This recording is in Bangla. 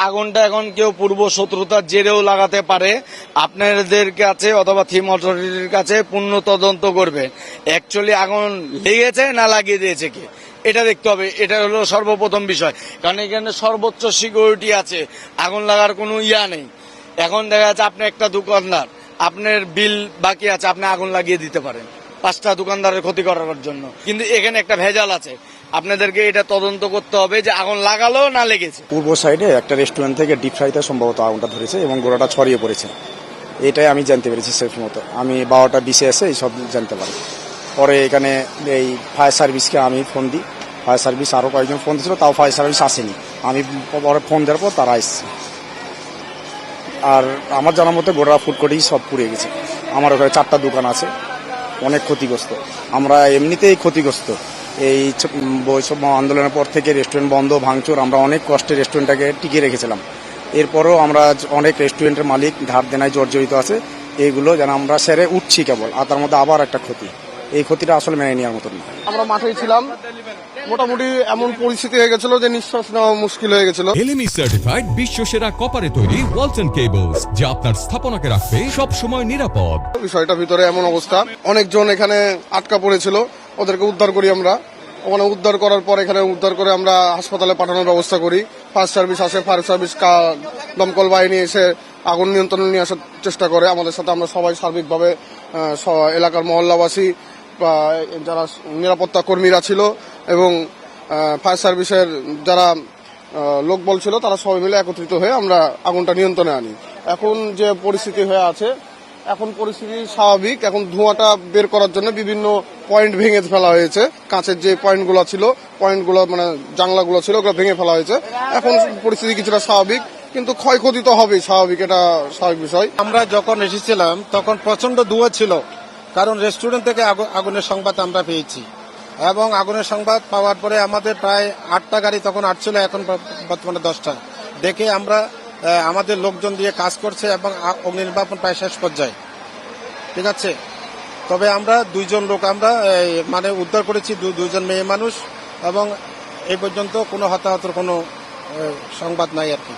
আগুনটা এখন কেউ পূর্ব শত্রুতার জেরেও লাগাতে পারে। আপনাদের কাছে অথবা থিম অথরিটির কাছে পূর্ণ তদন্ত করবে অ্যাকচুয়ালি আগুন লেগেছে না লাগিয়ে দিয়েছে কি, এটা দেখতে হবে। এটা হলো সর্বপ্রথম বিষয়, কারণ এখানে সর্বোচ্চ সিকিউরিটি আছে, আগুন লাগার কোনো ইয়া নেই। এখন দেখা যাচ্ছে আপনি একটা দোকানদার, আপনার বিল বাকি আছে, আপনি আগুন লাগিয়ে দিতে পারেন 5টা দোকানদারের ক্ষতি করার জন্য, কিন্তু এখানে একটা ভেজাল আছে। আপনাদেরকে এটা তদন্ত করতে হবে যে আগুন লাগালো না লেগেছে। পূর্ব সাইডে একটা রেস্টুরেন্ট থেকে ডিপ ফ্রাইতে সম্ভবত আগুনটা ধরেছে এবং গোড়াটা ছড়িয়ে পড়েছে, এটাই আমি জানতে পেরেছি সেফ মতো। আমি 12টা 20-এ এসে এইসব জানতে পারি। পরে এখানে এই ফায়ার সার্ভিসকে আমি ফোন দিই, ফায়ার সার্ভিস আরও কয়েকজন ফোন দিয়েছিল, তাও ফায়ার সার্ভিস আসেনি। আমি পরে ফোন দেওয়ার পর তারা এসছে। আর আমার জানার মতো গোড়া ফুডকোর্টেই সব পুড়ে গেছে। আমার ওখানে 4টা দোকান আছে, অনেক ক্ষতিগ্রস্ত। আমরা এমনিতেই ক্ষতিগ্রস্ত। এই বৈষম্য আন্দোলনের পর থেকে রেস্টুরেন্ট বন্ধ, ভাঙচুর, আমরা অনেক কষ্টে রেস্টুরেন্টটাকে টিকিয়ে রেখেছিলাম। এরপরও আমরা অনেক রেস্টুরেন্টের মালিক ধার দেনায় জর্জরিত আছে, এইগুলো যেন আমরা সেরে উঠছি কেবল, আর তার মধ্যে আবার একটা ক্ষতি। এই ক্ষতিটা আসলে মেনে নেওয়ার মতন না। আমরা মাঠেই ছিলাম, মোটামুটি এমন পরিস্থিতি হয়ে গেছিল যে নিঃশ্বাস নেওয়া মুশকিল হয়ে গেছিল। এলএমই সার্টিফাইড বিশ্ব সেরা কপারে তৈরি ওয়ালটন কেবলস, যা আপনার স্থাপনাকে রাখবে সব সময় নিরাপদ। বিষয়টা ভিতরে এমন অবস্থা, অনেকজন এখানে আটকা পড়েছিল, ওদেরকে উদ্ধার করি আমরা। ওখানে উদ্ধার করার পর এখানে উদ্ধার করে আমরা হাসপাতালে পাঠানোর ব্যবস্থা করি। ফায়ার সার্ভিস আসে, ফায়ার সার্ভিস দমকল বাহিনী এসে আগুন নিয়ন্ত্রণে নিয়ে আসার চেষ্টা করে আমাদের সাথে। আমরা সবাই সার্বিকভাবে এলাকার মহল্লাবাসী বা যারা নিরাপত্তা কর্মীরা ছিল এবং ফায়ার সার্ভিসের যারা লোকবল ছিল, তারা সবাই মিলে একত্রিত হয়ে আমরা আগুনটা নিয়ন্ত্রণে আনি। এখন যে পরিস্থিতি হয়ে আছে, এখন পরিস্থিতি স্বাভাবিক। এখন ধোঁয়াটা বের করার জন্য বিভিন্ন পয়েন্ট ভেঙে ফেলা হয়েছে। কাঁচের যে পয়েন্টগুলো ছিল, পয়েন্টগুলো মানে জানলাগুলো ছিল, ওগুলো ভেঙে ফেলা হয়েছে। এখন পরিস্থিতি কিছুটা স্বাভাবিক, কিন্তু ক্ষয়ক্ষতি তো হবেই, স্বাভাবিক, এটা স্বাভাবিক বিষয়। আমরা যখন এসেছিলাম তখন প্রচন্ড ধোঁয়া ছিল, কারণ রেস্টুরেন্ট থেকে আগুনের সংবাদ আমরা পেয়েছি এবং আগুনের সংবাদ পাওয়ার পরে আমাদের প্রায় 8টা গাড়ি তখন আসছিল, এখন বর্তমানে 10টা। দেখে আমরা আমাদের লোকজন দিয়ে কাজ করছে এবং অগ্নি নির্বাপন প্রায় শেষ পর্যায়ে, ঠিক আছে। তবে আমরা 2জন লোক আমরা মানে উদ্ধার করেছি, 2জন মেয়ে মানুষ, এবং এই পর্যন্ত কোনো হতাহতের কোনো সংবাদ নাই আর কি।